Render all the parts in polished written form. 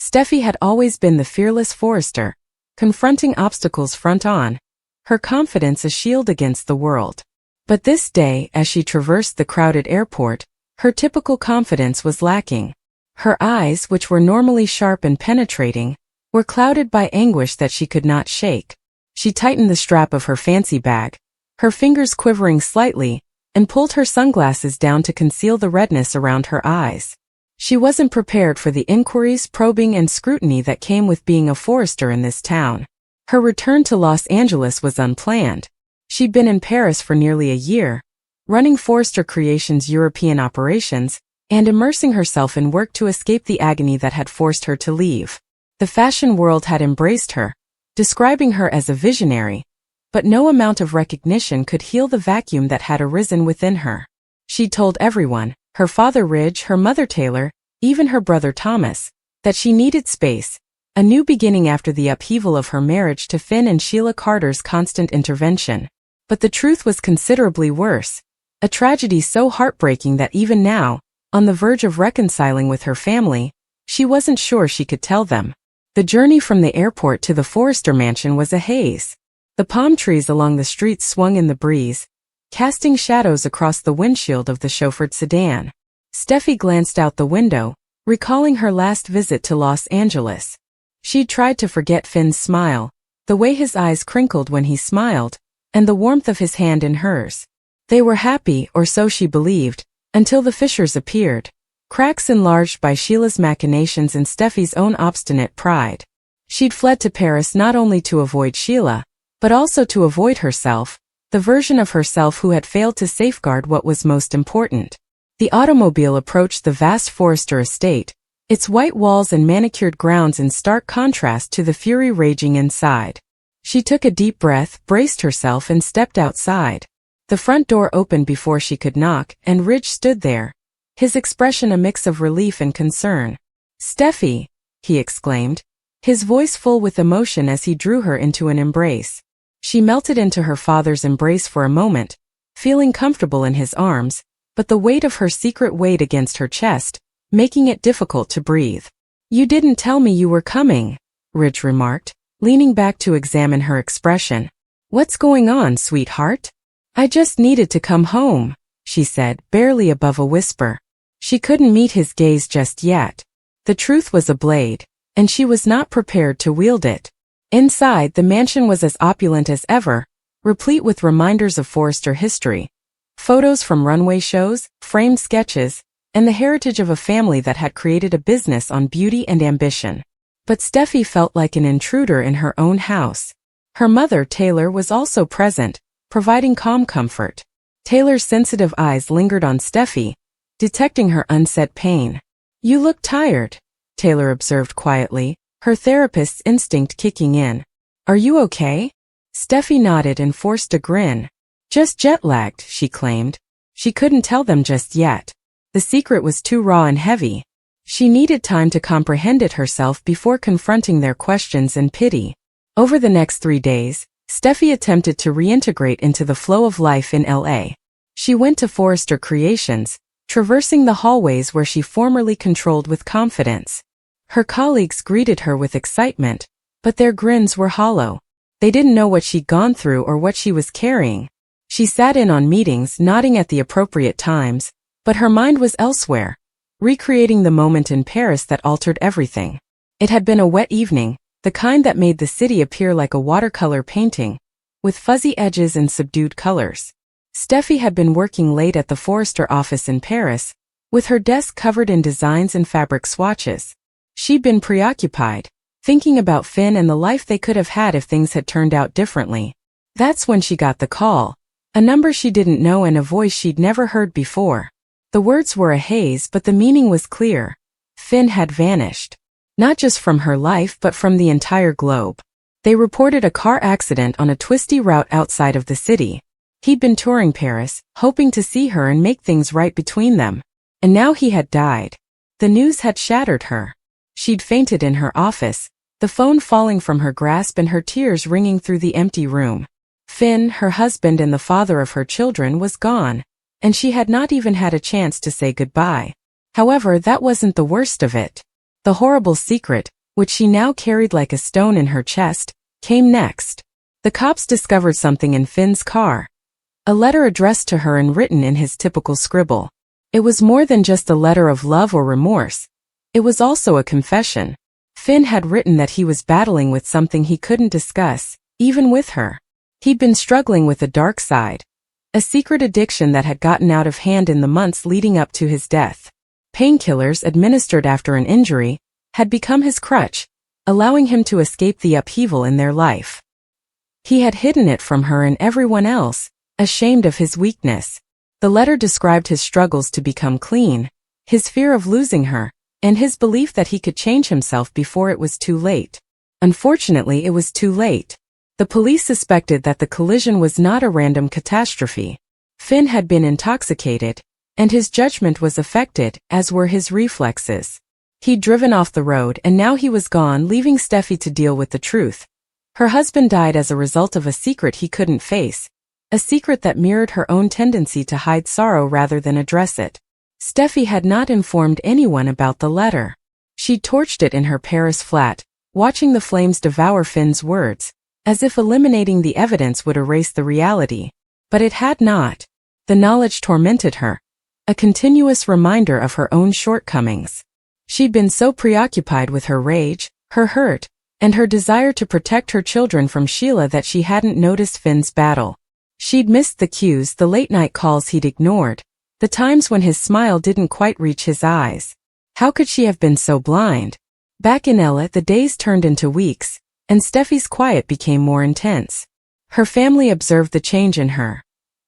Steffy had always been the fearless forester, confronting obstacles front on, her confidence a shield against the world. But this day, as she traversed the crowded airport, her typical confidence was lacking. Her eyes, which were normally sharp and penetrating, were clouded by anguish that she could not shake. She tightened the strap of her fancy bag, her fingers quivering slightly, and pulled her sunglasses down to conceal the redness around her eyes. She wasn't prepared for the inquiries, probing, and scrutiny that came with being a forester in this town. Her return to Los Angeles was unplanned. She'd been in Paris for nearly a year, running Forrester Creations' European operations, and immersing herself in work to escape the agony that had forced her to leave. The fashion world had embraced her, describing her as a visionary, but no amount of recognition could heal the vacuum that had arisen within her. She'd told everyone, her father Ridge, her mother Taylor, even her brother Thomas, that she needed space, a new beginning after the upheaval of her marriage to Finn and Sheila Carter's constant intervention. But the truth was considerably worse, a tragedy so heartbreaking that even now, on the verge of reconciling with her family, she wasn't sure she could tell them. The journey from the airport to the Forrester mansion was a haze. The palm trees along the street swung in the breeze, casting shadows across the windshield of the chauffeured sedan. Steffi glanced out the window, recalling her last visit to Los Angeles. She'd tried to forget Finn's smile, the way his eyes crinkled when he smiled, and the warmth of his hand in hers. They were happy, or so she believed, until the fissures appeared, cracks enlarged by Sheila's machinations and Steffi's own obstinate pride. She'd fled to Paris not only to avoid Sheila, but also to avoid herself, the version of herself who had failed to safeguard what was most important. The automobile approached the vast Forrester estate, its white walls and manicured grounds in stark contrast to the fury raging inside. She took a deep breath, braced herself, and stepped outside. The front door opened before she could knock, and Ridge stood there, his expression a mix of relief and concern. "Steffi," he exclaimed, his voice full with emotion as he drew her into an embrace. She melted into her father's embrace for a moment, feeling comfortable in his arms, but the weight of her secret weighed against her chest, making it difficult to breathe. "You didn't tell me you were coming," Ridge remarked, leaning back to examine her expression. "What's going on, sweetheart?" "I just needed to come home," she said, barely above a whisper. She couldn't meet his gaze just yet. The truth was a blade, and she was not prepared to wield it. Inside, the mansion was as opulent as ever, replete with reminders of Forrester history, photos from runway shows, framed sketches, and the heritage of a family that had created a business on beauty and ambition. But Steffi felt like an intruder in her own house. Her mother, Taylor, was also present, providing calm comfort. Taylor's sensitive eyes lingered on Steffi, detecting her unsaid pain. "You look tired," Taylor observed quietly, her therapist's instinct kicking in. "Are you okay?" Steffi nodded and forced a grin. "Just jet-lagged," she claimed. She couldn't tell them just yet. The secret was too raw and heavy. She needed time to comprehend it herself before confronting their questions and pity. Over the next 3 days, Steffi attempted to reintegrate into the flow of life in LA. She went to Forrester Creations, traversing the hallways where she formerly controlled with confidence. Her colleagues greeted her with excitement, but their grins were hollow. They didn't know what she'd gone through or what she was carrying. She sat in on meetings, nodding at the appropriate times, but her mind was elsewhere, recreating the moment in Paris that altered everything. It had been a wet evening, the kind that made the city appear like a watercolor painting, with fuzzy edges and subdued colors. Steffi had been working late at the Forrester office in Paris, with her desk covered in designs and fabric swatches. She'd been preoccupied, thinking about Finn and the life they could have had if things had turned out differently. That's when she got the call, a number she didn't know and a voice she'd never heard before. The words were a haze, but the meaning was clear. Finn had vanished. Not just from her life but from the entire globe. They reported a car accident on a twisty route outside of the city. He'd been touring Paris, hoping to see her and make things right between them. And now he had died. The news had shattered her. She'd fainted in her office, the phone falling from her grasp and her tears ringing through the empty room. Finn, her husband and the father of her children, was gone, and she had not even had a chance to say goodbye. However, that wasn't the worst of it. The horrible secret, which she now carried like a stone in her chest, came next. The cops discovered something in Finn's car. A letter addressed to her and written in his typical scribble. It was more than just a letter of love or remorse. It was also a confession. Finn had written that he was battling with something he couldn't discuss, even with her. He'd been struggling with a dark side, a secret addiction that had gotten out of hand in the months leading up to his death. Painkillers administered after an injury had become his crutch, allowing him to escape the upheaval in their life. He had hidden it from her and everyone else, ashamed of his weakness. The letter described his struggles to become clean, his fear of losing her, and his belief that he could change himself before it was too late. Unfortunately, it was too late. The police suspected that the collision was not a random catastrophe. Finn had been intoxicated, and his judgment was affected, as were his reflexes. He'd driven off the road and now he was gone, leaving Steffy to deal with the truth. Her husband died as a result of a secret he couldn't face, a secret that mirrored her own tendency to hide sorrow rather than address it. Steffy had not informed anyone about the letter. She'd torched it in her Paris flat, watching the flames devour Finn's words, as if eliminating the evidence would erase the reality. But it had not. The knowledge tormented her, a continuous reminder of her own shortcomings. She'd been so preoccupied with her rage, her hurt, and her desire to protect her children from Sheila that she hadn't noticed Finn's battle. She'd missed the cues, the late-night calls he'd ignored, the times when his smile didn't quite reach his eyes. How could she have been so blind? Back in Ella, the days turned into weeks, and Steffy's quiet became more intense. Her family observed the change in her.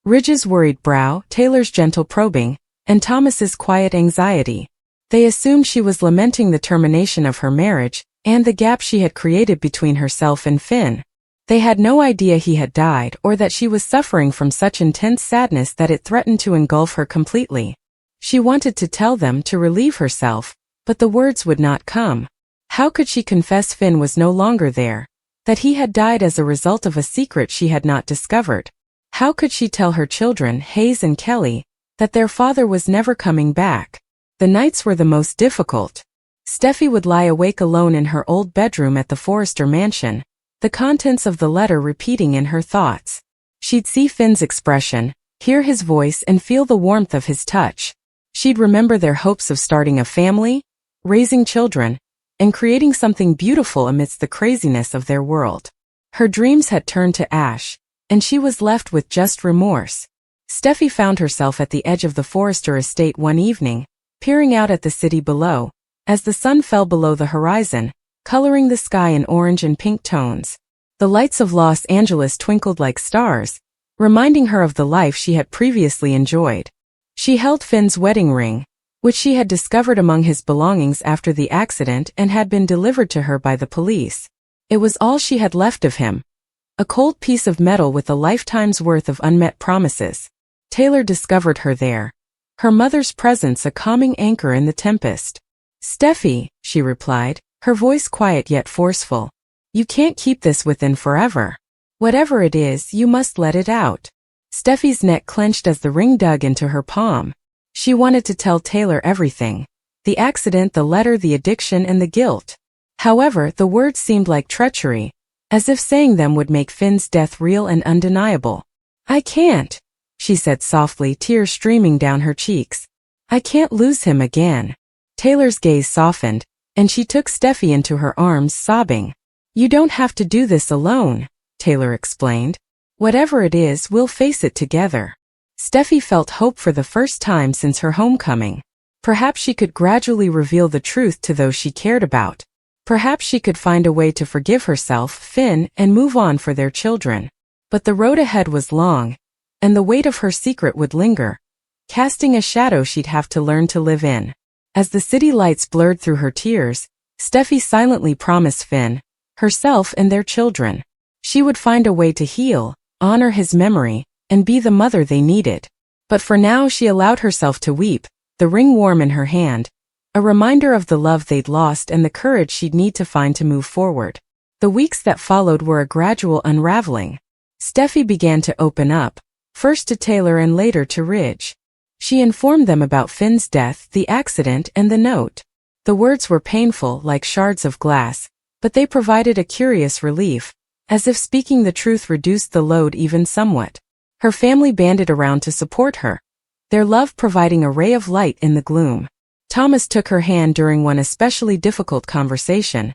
Ridge's worried brow, Taylor's gentle probing, and Thomas's quiet anxiety. They assumed she was lamenting the termination of her marriage, and the gap she had created between herself and Finn. They had no idea he had died or that she was suffering from such intense sadness that it threatened to engulf her completely. She wanted to tell them to relieve herself, but the words would not come. How could she confess Finn was no longer there, that he had died as a result of a secret she had not discovered? How could she tell her children, Hayes and Kelly, that their father was never coming back? The nights were the most difficult. Steffy would lie awake alone in her old bedroom at the Forrester mansion, the contents of the letter repeating in her thoughts. She'd see Finn's expression, hear his voice and feel the warmth of his touch. She'd remember their hopes of starting a family, raising children, and creating something beautiful amidst the craziness of their world. Her dreams had turned to ash, and she was left with just remorse. Steffy found herself at the edge of the Forrester estate one evening, peering out at the city below, as the sun fell below the horizon, coloring the sky in orange and pink tones. The lights of Los Angeles twinkled like stars, reminding her of the life she had previously enjoyed. She held Finn's wedding ring, which she had discovered among his belongings after the accident and had been delivered to her by the police. It was all she had left of him. A cold piece of metal with a lifetime's worth of unmet promises. Taylor discovered her there. Her mother's presence a calming anchor in the tempest. "Steffy," she replied, her voice quiet yet forceful. "You can't keep this within forever. Whatever it is, you must let it out." Steffy's neck clenched as the ring dug into her palm. She wanted to tell Taylor everything. The accident, the letter, the addiction, and the guilt. However, the words seemed like treachery, as if saying them would make Finn's death real and undeniable. "I can't," she said softly, tears streaming down her cheeks. "I can't lose him again." Taylor's gaze softened, and she took Steffy into her arms, sobbing. "You don't have to do this alone," Taylor explained. "Whatever it is, we'll face it together." Steffy felt hope for the first time since her homecoming. Perhaps she could gradually reveal the truth to those she cared about. Perhaps she could find a way to forgive herself, Finn, and move on for their children. But the road ahead was long, and the weight of her secret would linger, casting a shadow she'd have to learn to live in. As the city lights blurred through her tears, Steffy silently promised Finn, herself and their children, she would find a way to heal, honor his memory, and be the mother they needed. But for now she allowed herself to weep, the ring warm in her hand, a reminder of the love they'd lost and the courage she'd need to find to move forward. The weeks that followed were a gradual unraveling. Steffy began to open up, first to Taylor and later to Ridge. She informed them about Finn's death, the accident, and the note. The words were painful like shards of glass, but they provided a curious relief, as if speaking the truth reduced the load even somewhat. Her family banded around to support her, their love providing a ray of light in the gloom. Thomas took her hand during one especially difficult conversation.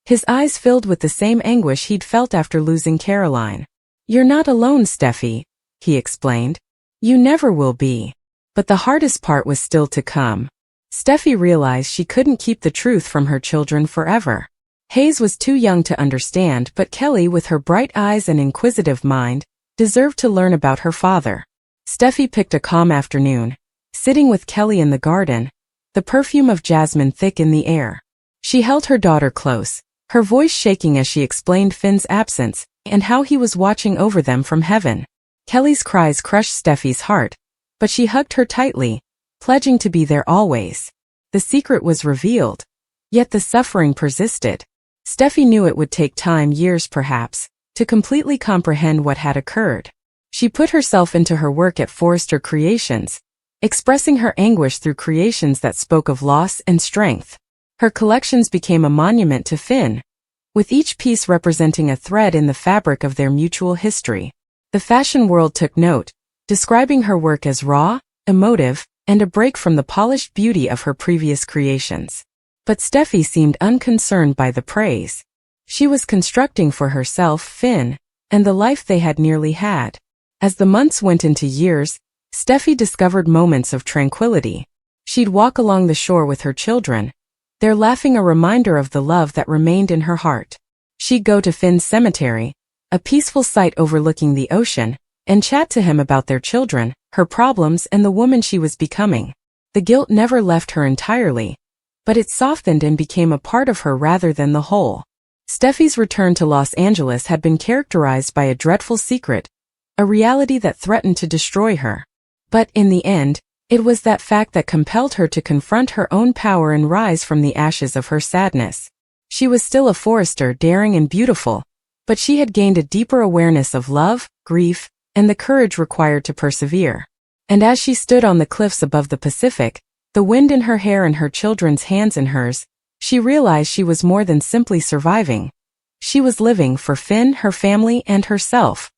His eyes filled with the same anguish he'd felt after losing Caroline. "You're not alone, Steffy," he explained. "You never will be." But the hardest part was still to come. Steffy realized she couldn't keep the truth from her children forever. Hayes was too young to understand, but Kelly, with her bright eyes and inquisitive mind, deserved to learn about her father. Steffy picked a calm afternoon, sitting with Kelly in the garden, the perfume of jasmine thick in the air. She held her daughter close, her voice shaking as she explained Finn's absence and how he was watching over them from heaven. Kelly's cries crushed Steffy's heart, but she hugged her tightly, pledging to be there always. The secret was revealed, yet the suffering persisted. Steffy knew it would take time, years perhaps, to completely comprehend what had occurred. She put herself into her work at Forrester Creations, expressing her anguish through creations that spoke of loss and strength. Her collections became a monument to Finn, with each piece representing a thread in the fabric of their mutual history. The fashion world took note, describing her work as raw, emotive, and a break from the polished beauty of her previous creations. But Steffy seemed unconcerned by the praise. She was constructing for herself, Finn, and the life they had nearly had. As the months went into years, Steffy discovered moments of tranquility. She'd walk along the shore with her children, their laughing a reminder of the love that remained in her heart. She'd go to Finn's cemetery, a peaceful site overlooking the ocean, and chat to him about their children, her problems, and the woman she was becoming. The guilt never left her entirely, but it softened and became a part of her rather than the whole. Steffy's return to Los Angeles had been characterized by a dreadful secret, a reality that threatened to destroy her. But in the end, it was that fact that compelled her to confront her own power and rise from the ashes of her sadness. She was still a Forrester, daring and beautiful, but she had gained a deeper awareness of love, grief, and the courage required to persevere. And as she stood on the cliffs above the Pacific, the wind in her hair and her children's hands in hers, she realized she was more than simply surviving. She was living for Finn, her family, and herself.